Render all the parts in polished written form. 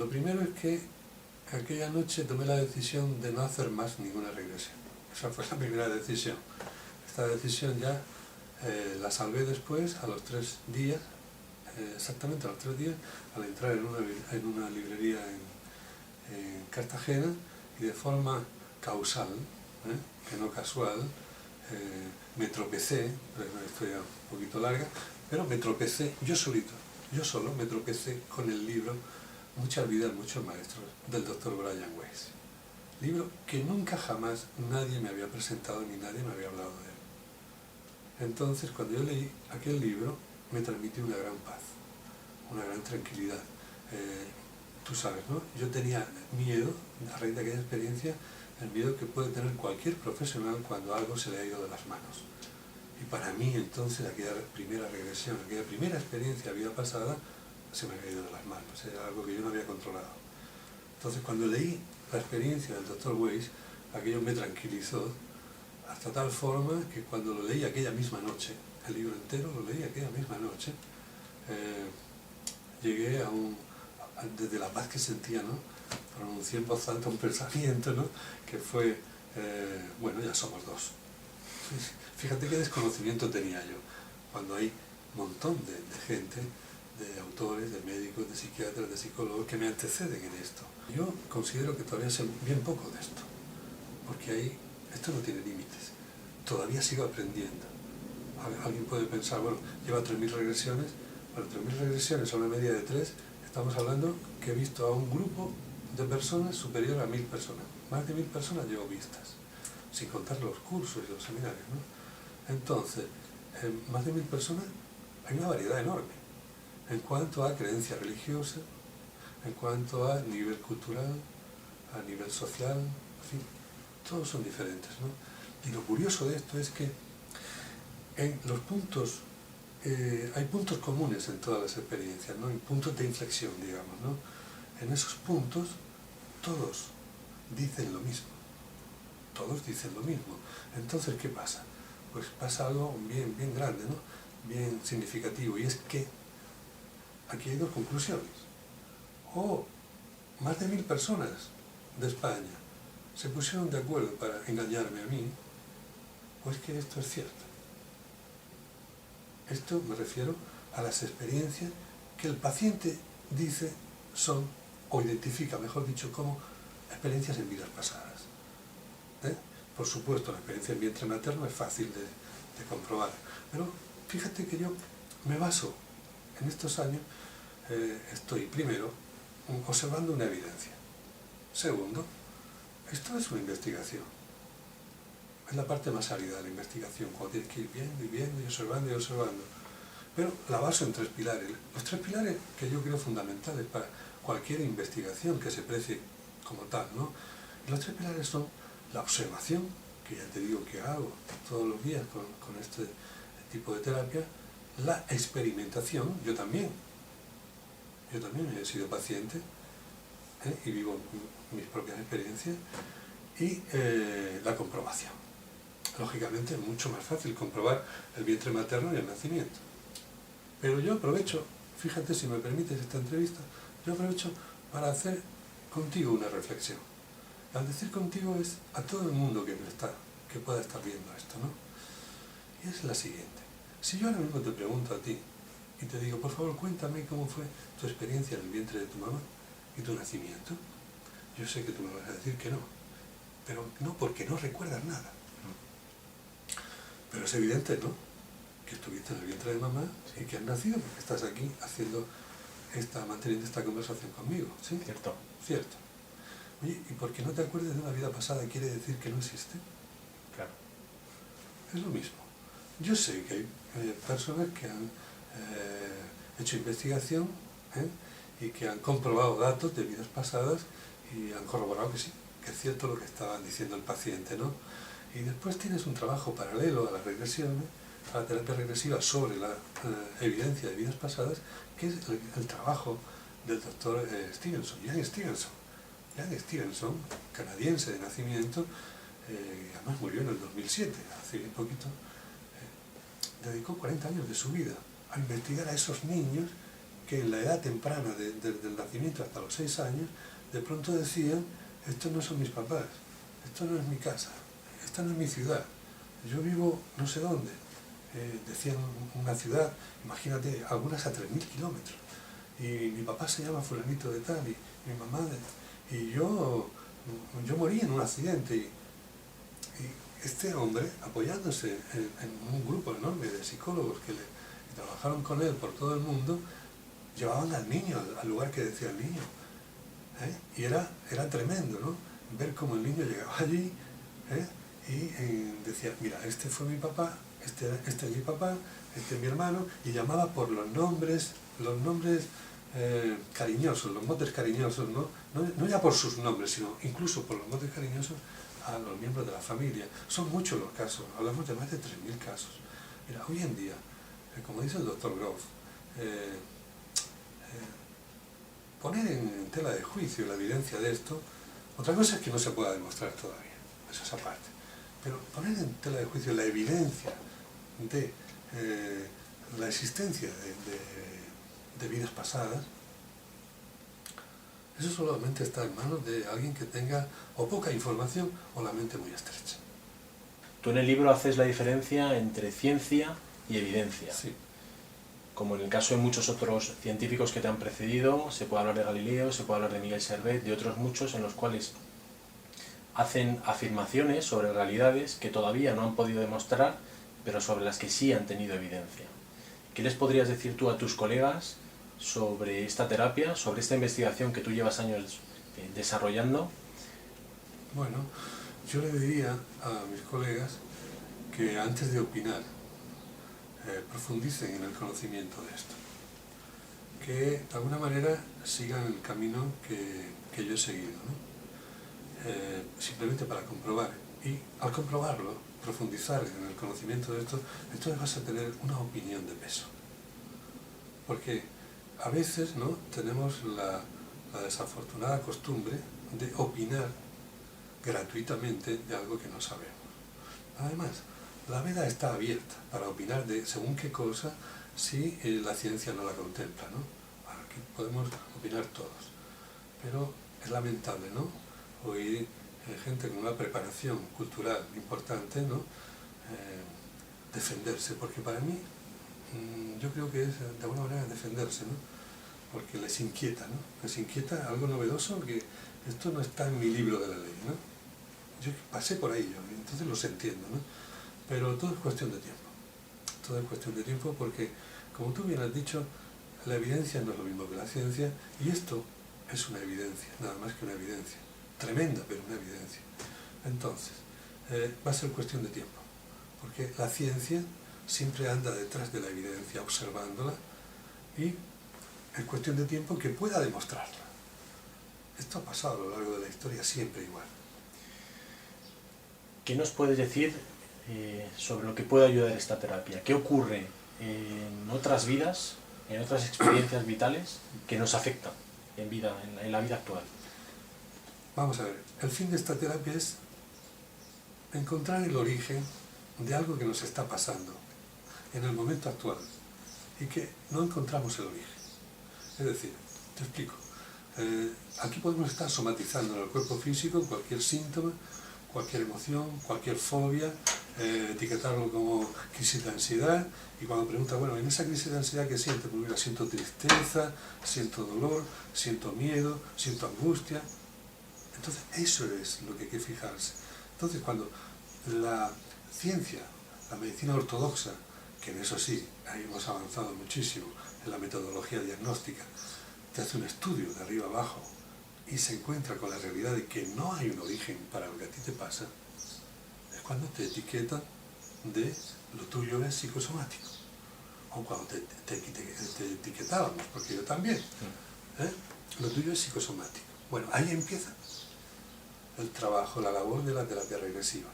Lo primero es que aquella noche tomé la decisión de no hacer más ninguna regresión. Esa fue la primera decisión. Esta decisión ya la salvé después, a los 3 días, exactamente a los 3 días, al entrar en una librería en Cartagena, y de forma causal, que no casual, me tropecé, pero es una historia un poquito larga, pero me tropecé yo solito, yo solo me tropecé con el libro Muchas vidas, muchos maestros, del Dr. Brian Weiss. Libro que nunca jamás nadie me había presentado ni nadie me había hablado de él. Entonces, cuando yo leí aquel libro, me transmitió una gran paz, una gran tranquilidad. Tú sabes, ¿no? Yo tenía miedo, a raíz de aquella experiencia, el miedo que puede tener cualquier profesional cuando algo se le ha ido de las manos. Y para mí, entonces, aquella primera regresión, aquella primera experiencia de vida pasada, se me había ido de las manos, era algo que yo no había controlado. Entonces, cuando leí la experiencia del Dr. Weiss, aquello me tranquilizó, hasta tal forma que cuando lo leí aquella misma noche, el libro entero lo leí aquella misma noche, llegué desde la paz que sentía, ¿no? Pronuncié en voz alta un pensamiento, ¿no? Que fue, bueno, ya somos dos. Fíjate qué desconocimiento tenía yo, cuando hay un montón de gente, de autores, de médicos, de psiquiatras, de psicólogos que me anteceden en esto. Yo considero que todavía sé bien poco de esto, porque esto no tiene límites, todavía sigo aprendiendo. Alguien puede pensar, bueno, lleva 3.000 regresiones, bueno, 3.000 regresiones a una media de 3, estamos hablando que he visto a un grupo de personas superior a 1.000 personas, más de 1.000 personas llevo vistas, sin contar los cursos y los seminarios, ¿no? Entonces, en más de 1.000 personas hay una variedad enorme, en cuanto a creencia religiosa, en cuanto a nivel cultural, a nivel social, en fin, todos son diferentes, ¿no? Y lo curioso de esto es que en los puntos, hay puntos comunes en todas las experiencias, ¿no? En puntos de inflexión, digamos, ¿no? En esos puntos todos dicen lo mismo, todos dicen lo mismo. Entonces, ¿qué pasa? Pues pasa algo bien grande, ¿no? Bien significativo, y es que aquí hay dos conclusiones. O más de 1.000 personas de España se pusieron de acuerdo para engañarme a mí, o es que esto es cierto. Esto me refiero a las experiencias que el paciente dice son, o identifica, mejor dicho, como experiencias en vidas pasadas. Por supuesto, la experiencia en vientre materno es fácil de comprobar, pero fíjate que yo me baso en estos años, estoy primero observando una evidencia. Segundo, esto es una investigación. Es la parte más árida de la investigación, cuando tienes que ir viendo y observando y observando. Pero la baso en 3 pilares. Los 3 pilares que yo creo fundamentales para cualquier investigación que se precie como tal, ¿no? Y los 3 pilares son la observación, que ya te digo que hago todos los días con este tipo de terapia, la experimentación, yo también he sido paciente, y vivo mis propias experiencias, y la comprobación. Lógicamente es mucho más fácil comprobar el vientre materno y el nacimiento. Pero yo aprovecho, fíjate si me permites esta entrevista, yo aprovecho para hacer contigo una reflexión. Al decir contigo es a todo el mundo que pueda estar viendo esto, ¿no? Y es la siguiente. Si yo ahora mismo te pregunto a ti y te digo, por favor, cuéntame cómo fue tu experiencia en el vientre de tu mamá y tu nacimiento, yo sé que tú me vas a decir que no, pero no porque no recuerdas nada. Pero es evidente, ¿no?, que estuviste en el vientre de mamá y que has nacido porque estás aquí manteniendo esta conversación conmigo, ¿sí? Cierto. Cierto. Oye, ¿y porque no te acuerdes de una vida pasada quiere decir que no existe? Claro. Es lo mismo. Yo sé que hay personas que han hecho investigación, y que han comprobado datos de vidas pasadas y han corroborado que sí, que es cierto lo que estaba diciendo el paciente, ¿no? Y después tienes un trabajo paralelo a las regresiones, a la terapia regresiva sobre la evidencia de vidas pasadas, que es el trabajo del doctor Ian Stevenson, canadiense de nacimiento, además murió en el 2007, hace bien poquito. Dedicó 40 años de su vida a investigar a esos niños que en la edad temprana, desde el nacimiento hasta los 6 años, de pronto decían, estos no son mis papás, esto no es mi casa, esta no es mi ciudad, yo vivo no sé dónde. Decían una ciudad, imagínate, algunas a 3.000 kilómetros, y mi papá se llama fulanito de tal, y mi mamá, y yo morí en un accidente, y este hombre, apoyándose en un grupo enorme de psicólogos que trabajaron con él por todo el mundo, llevaban al niño al lugar que decía el niño, y era tremendo, ¿no? Ver cómo el niño llegaba allí, y decía, mira, este fue mi papá, este es mi papá, este es mi hermano, y llamaba por los nombres cariñosos, los motes cariñosos, no ya por sus nombres, sino incluso por los motes cariñosos a los miembros de la familia. Son muchos los casos, hablamos de más de 3.000 casos. Mira, hoy en día, como dice el doctor Groff, poner en tela de juicio la evidencia de esto, otra cosa es que no se pueda demostrar todavía, eso es aparte, pero poner en tela de juicio la evidencia de la existencia de vidas pasadas, eso solamente está en manos de alguien que tenga o poca información o la mente muy estrecha. Tú en el libro haces la diferencia entre ciencia y evidencia. Sí. Como en el caso de muchos otros científicos que te han precedido, se puede hablar de Galileo, se puede hablar de Miguel Servet, de otros muchos en los cuales hacen afirmaciones sobre realidades que todavía no han podido demostrar, pero sobre las que sí han tenido evidencia. ¿Qué les podrías decir tú a tus colegas sobre esta terapia, sobre esta investigación que tú llevas años desarrollando? Bueno, yo le diría a mis colegas que antes de opinar, profundicen en el conocimiento de esto, que de alguna manera sigan el camino que yo he seguido, ¿no? Simplemente para comprobar, y al comprobarlo, profundizar en el conocimiento de esto, entonces vas a tener una opinión de peso, porque a veces, ¿no?, tenemos la desafortunada costumbre de opinar gratuitamente de algo que no sabemos. Además, la veda está abierta para opinar de según qué cosa si la ciencia no la contempla, ¿no? Aquí podemos opinar todos, pero es lamentable, ¿no?, oír gente con una preparación cultural importante, ¿no?, defenderse, porque para mí, yo creo que es de alguna manera defenderse, ¿no?, porque les inquieta, ¿no?, les inquieta algo novedoso, que esto no está en mi libro de la ley, ¿no? Yo pasé por ahí, entonces los entiendo, ¿no? Pero todo es cuestión de tiempo. Todo es cuestión de tiempo porque, como tú bien has dicho, la evidencia no es lo mismo que la ciencia, y esto es una evidencia, nada más que una evidencia. Tremenda, pero una evidencia. Entonces, va a ser cuestión de tiempo, porque la ciencia siempre anda detrás de la evidencia, observándola, y es cuestión de tiempo que pueda demostrarla. Esto ha pasado a lo largo de la historia siempre igual. ¿Qué nos puedes decir sobre lo que puede ayudar esta terapia? ¿Qué ocurre en otras vidas, en otras experiencias vitales que nos afectan en la vida actual? Vamos a ver, el fin de esta terapia es encontrar el origen de algo que nos está pasando en el momento actual y que no encontramos el origen. Es decir, te explico, aquí podemos estar somatizando en el cuerpo físico cualquier síntoma, cualquier emoción, cualquier fobia, etiquetarlo como crisis de ansiedad, y cuando pregunta, bueno, en esa crisis de ansiedad, ¿qué siento? Pues mira, siento tristeza, siento dolor, siento miedo, siento angustia. Entonces, eso es lo que hay que fijarse. Entonces, cuando la ciencia, la medicina ortodoxa, que en eso sí, ahí hemos avanzado muchísimo en la metodología diagnóstica, te hace un estudio de arriba abajo y se encuentra con la realidad de que no hay un origen para lo que a ti te pasa, es cuando te etiquetan de lo tuyo es psicosomático. O cuando te etiquetábamos, porque yo también, lo tuyo es psicosomático. Bueno, ahí empieza el trabajo, la labor de la terapia regresiva.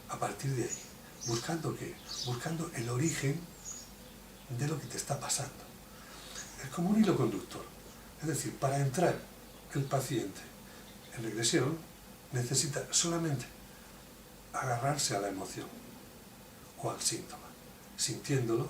A partir de ahí, ¿buscando qué? Buscando el origen de lo que te está pasando. Es como un hilo conductor. Es decir, para entrar el paciente en regresión necesita solamente agarrarse a la emoción o al síntoma, sintiéndolo,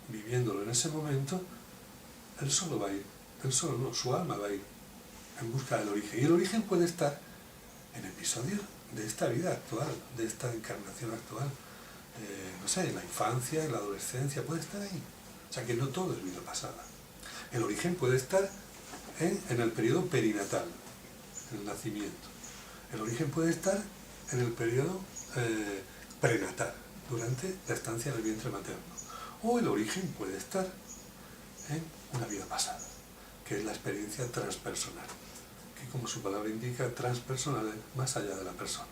viviéndolo en ese momento, él solo va a ir, él solo no, su alma va a ir en busca del origen. Y el origen puede estar en episodios de esta vida actual, de esta encarnación actual. No sé, en la infancia, en la adolescencia, puede estar ahí. O sea que no todo es vida pasada. El origen puede estar en el periodo perinatal, en el nacimiento. El origen puede estar en el periodo prenatal, durante la estancia en el vientre materno. O el origen puede estar en una vida pasada, que es la experiencia transpersonal, que como su palabra indica, transpersonal es más allá de la persona.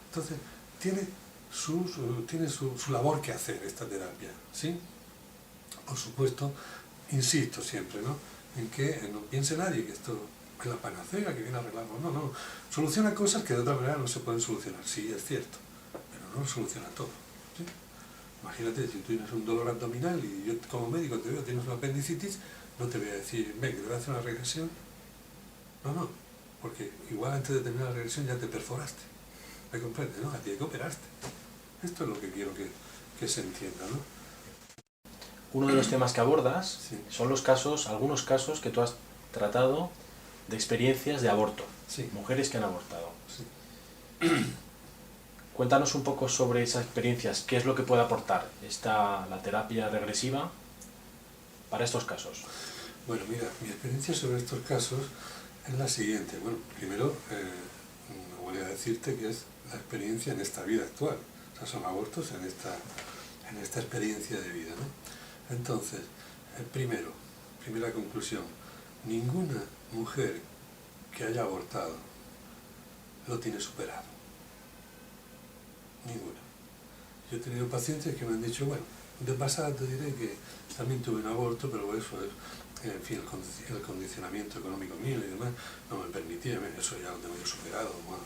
Entonces, tiene su labor que hacer esta terapia, ¿sí? Por supuesto, insisto siempre, ¿no?, en que no piense nadie que esto es la panacea, que viene a arreglarlo. No, no, soluciona cosas que de otra manera no se pueden solucionar, sí, es cierto, pero no lo soluciona todo, ¿sí? Imagínate, si tú tienes un dolor abdominal y yo como médico te veo, tienes una apendicitis, no te voy a decir, ven, que te voy a hacer una regresión. No, porque igual antes de terminar la regresión ya te perforaste. ¿Me comprendes? ¿No? A ti hay que operarte. Esto es lo que quiero que se entienda, ¿no? Uno de los temas que abordas Sí. son los casos, algunos casos que tú has tratado de experiencias de aborto, Sí. mujeres que han abortado. Sí. Cuéntanos un poco sobre esas experiencias, qué es lo que puede aportar la terapia regresiva para estos casos. Bueno, mira, mi experiencia sobre estos casos es la siguiente. Bueno, primero, voy a decirte que es la experiencia en esta vida actual. O sea, son abortos en esta experiencia de vida, ¿no? Entonces, primera conclusión, ninguna mujer que haya abortado lo tiene superado. Ninguna. Yo he tenido pacientes que me han dicho, bueno, de pasada te diré que también tuve un aborto, pero eso es, en fin, el condicionamiento económico mío y demás no me permitía, eso ya lo tengo yo superado. Bueno.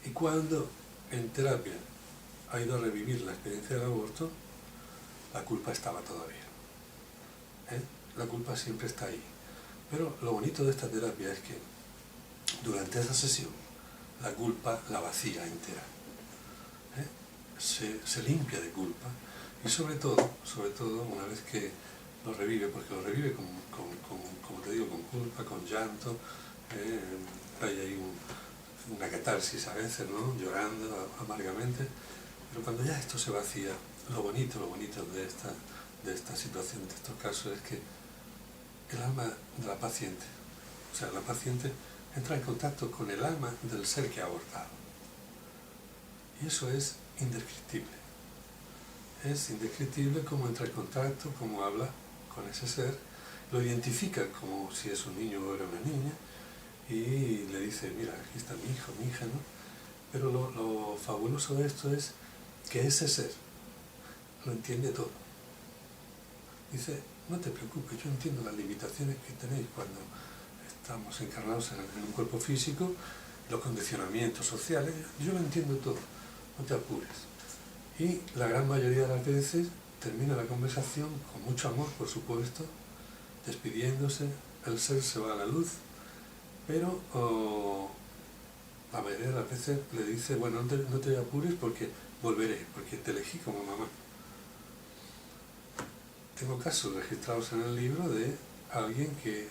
Y cuando en terapia ha ido a revivir la experiencia del aborto, la culpa estaba todavía. La culpa siempre está ahí. Pero lo bonito de esta terapia es que durante esa sesión la culpa la vacía entera. Se limpia de culpa y sobre todo, una vez que lo revive, porque lo revive como te digo, con culpa, con llanto, hay ahí una catarsis a veces, ¿no?, llorando amargamente, pero cuando ya esto se vacía, lo bonito de esta situación, de estos casos, es que el alma de la paciente, o sea, la paciente entra en contacto con el alma del ser que ha abortado. Y eso es indescriptible. Es indescriptible cómo entra en contacto, cómo habla con ese ser, lo identifica como si es un niño o era una niña, y le dice, mira, aquí está mi hijo, mi hija, ¿no? Pero lo fabuloso de esto es que ese ser lo entiende todo. Dice, no te preocupes, yo entiendo las limitaciones que tenéis cuando estamos encarnados en un cuerpo físico, los condicionamientos sociales, yo lo entiendo todo, no te apures. Y la gran mayoría de las veces termina la conversación con mucho amor, por supuesto, despidiéndose, el ser se va a la luz, pero la mayoría de las veces le dice, bueno, no te apures porque volveré, porque te elegí como mamá. Tengo casos registrados en el libro de alguien que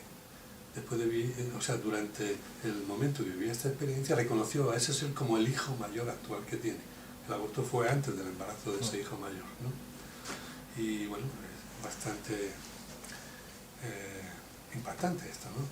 después de vivir, o sea, durante el momento que vivía esta experiencia, reconoció a ese ser como el hijo mayor actual que tiene. El aborto fue antes del embarazo de ese hijo mayor, ¿no? Y bueno, es bastante impactante esto, ¿no?